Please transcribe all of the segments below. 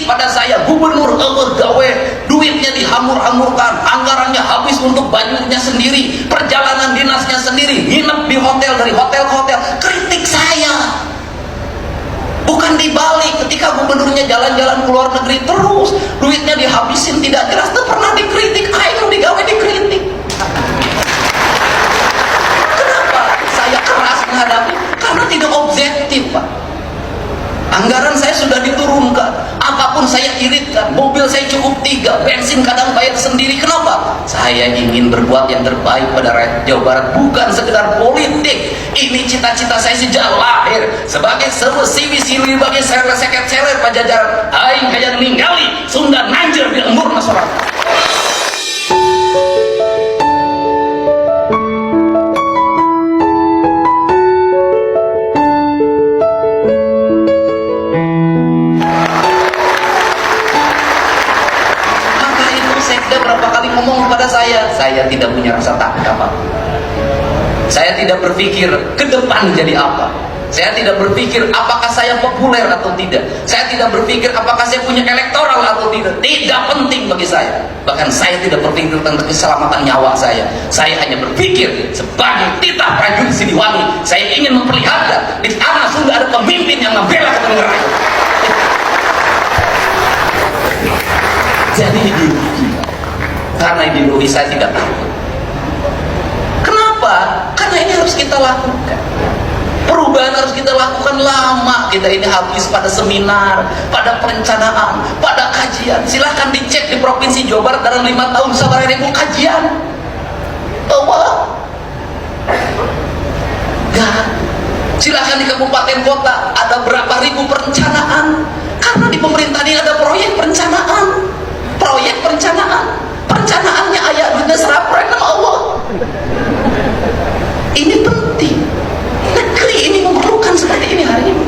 kritik pada saya, gubernur gawe duitnya dihamur-hamurkan, anggarannya habis untuk bajunya sendiri, perjalanan dinasnya sendiri, nginep di hotel, dari hotel ke hotel. Kritik saya, bukan dibalik. Ketika gubernurnya jalan-jalan ke luar negeri terus duitnya dihabisin tidak jelas, itu pernah dikritik. Ayo digawe dikritik. Kenapa saya keras menghadapi? Karena tidak objektif, Pak. Anggaran saya sudah diturunkan, apapun saya iritkan, mobil saya cukup 3, bensin kadang bayar sendiri. Kenapa? Saya ingin berbuat yang terbaik pada rakyat Jawa Barat, bukan sekedar politik. Ini cita-cita saya sejak lahir. Sebagai sewesi sili bagi seket seler Pajajaran, aing kaya ninggali Sunda nanjir di lembur masyarakat. Ngomong kepada saya tidak punya rasa takut apa. Saya tidak berpikir ke depan jadi apa. Saya tidak berpikir apakah saya populer atau tidak. Saya tidak berpikir apakah saya punya elektoral atau tidak. Tidak penting bagi saya. Bahkan saya tidak berpikir tentang keselamatan nyawa saya. Saya hanya berpikir sebagai titah prajurit Siliwangi, saya ingin memperlihatkan di tanah Sunda ada pemimpin yang membela kepentingan rakyat. Jadi ideologi. Karena ideologi saya tidak takut. Kenapa? Karena ini harus kita lakukan. Perubahan harus kita lakukan lama. Kita ini habis pada seminar, pada perencanaan, pada kajian. Silahkan dicek di Provinsi Jawa Barat dalam 5 tahun sabar ribu kajian. Bahwa gak. Silahkan di kabupaten kota ada berapa ribu perencanaan. Karena di pemerintahan ini ada proyek perencanaan. Proyek perencanaan. Perencanaannya ayat duitnya serapret nama Allah. Ini penting. Negeri ini memerlukan seperti ini hari ini.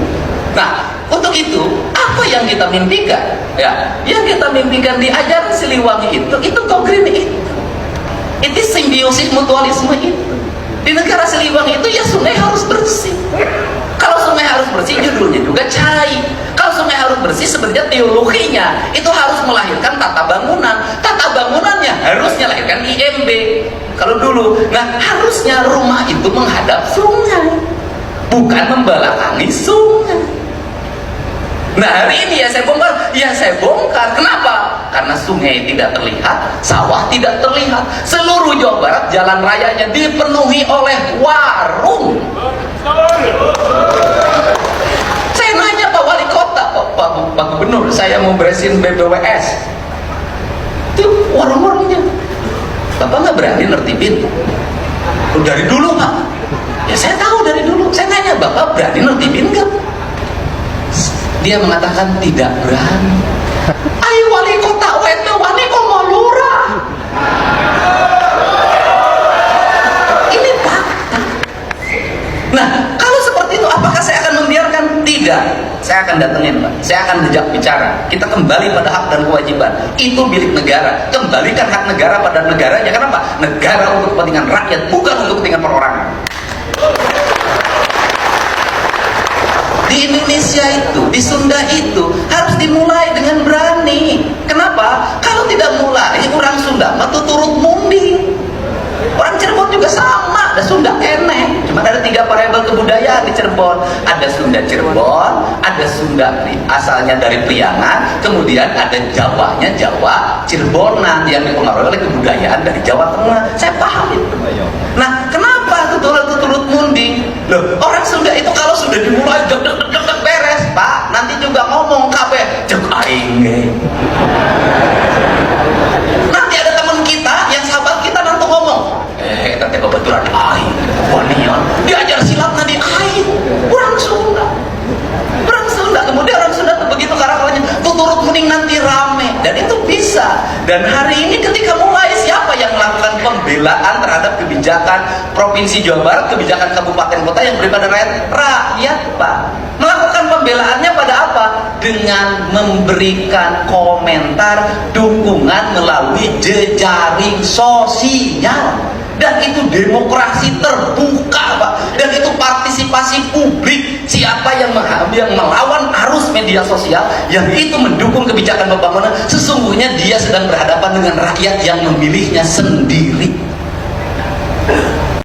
Nah, untuk itu apa yang kita mimpikan? Ya, yang kita mimpikan di ajaran Siliwangi itu konkret itu. Itu simbiosis mutualisme itu. Di negara Siliwangi itu ya sungai harus bersih. Kalau sungai harus bersih, judulnya juga cai. Kalau sungai harus bersih, sebenarnya teologinya itu harus melahirkan tata bangunan. Tata bangunannya harusnya lahirkan IMB. Kalau dulu, nah harusnya rumah itu menghadap sungai, bukan membelakangi sungai. Nah hari ini ya saya bongkar. Kenapa? Karena sungai tidak terlihat, sawah tidak terlihat. Seluruh Jawa Barat jalan rayanya dipenuhi oleh warung. Saya nanya Pak Wali Kota, Pak Gubernur, saya mau beresin BBWS. Itu warung-warungnya. Bapak nggak berani nertibin? Dari dulu Pak. Ya saya tahu dari dulu. Saya nanya Bapak berani nertibin nggak? Dia mengatakan tidak berani. Ayo wali kota itu wali koma lurah. Ini fakta. Nah, kalau seperti itu apakah saya akan membiarkan? Tidak. Saya akan datengin Pak. Saya akan ajak bicara. Kita kembali pada hak dan kewajiban. Itu milik negara. Kembalikan hak negara pada negaranya. Kenapa? Negara untuk kepentingan rakyat, bukan untuk kepentingan perorangan. Di Indonesia itu, di Sunda itu harus dimulai dengan berani. Kenapa? Kalau tidak mulai, orang Sunda mah turut munding. Orang Cirebon juga sama, ada Sunda kene. Cuma ada 3 variabel kebudayaan di Cirebon. Ada Sunda Cirebon, ada Sunda asalnya dari Priangan, kemudian ada Jawanya Jawa Cirebonan yang dipengaruhi oleh kebudayaan dari Jawa Tengah. Saya paham itu. Nah, kenapa turut munding? Loh, orang Sunda itu kalau sudah dimulai deg beres, Pak, nanti juga ngomong kabeh cek aing ge. Nanti ada teman kita yang sahabat kita nanti ngomong, tante kebetulan aing, wanian, diajar silat nanti aing, orang Sunda. Kemudian orang Sunda tuh begitu karakternya, turut mending nanti rame, dan itu bisa. Dan hari ini ketika mulai siapa yang melakukan pembelaan terhadap kebijakan Provinsi Jawa Barat, kebijakan kabupaten kota yang beri pada rakyat, Pak. Melakukan pembelaannya pada apa? Dengan memberikan komentar dukungan melalui jejaring sosial. dan itu demokrasi terbuka, Pak, dan itu partisipasi publik. Siapa yang melawan arus media sosial, yang itu mendukung kebijakan pembangunan, sesungguhnya dia sedang berhadapan dengan rakyat yang memilihnya sendiri.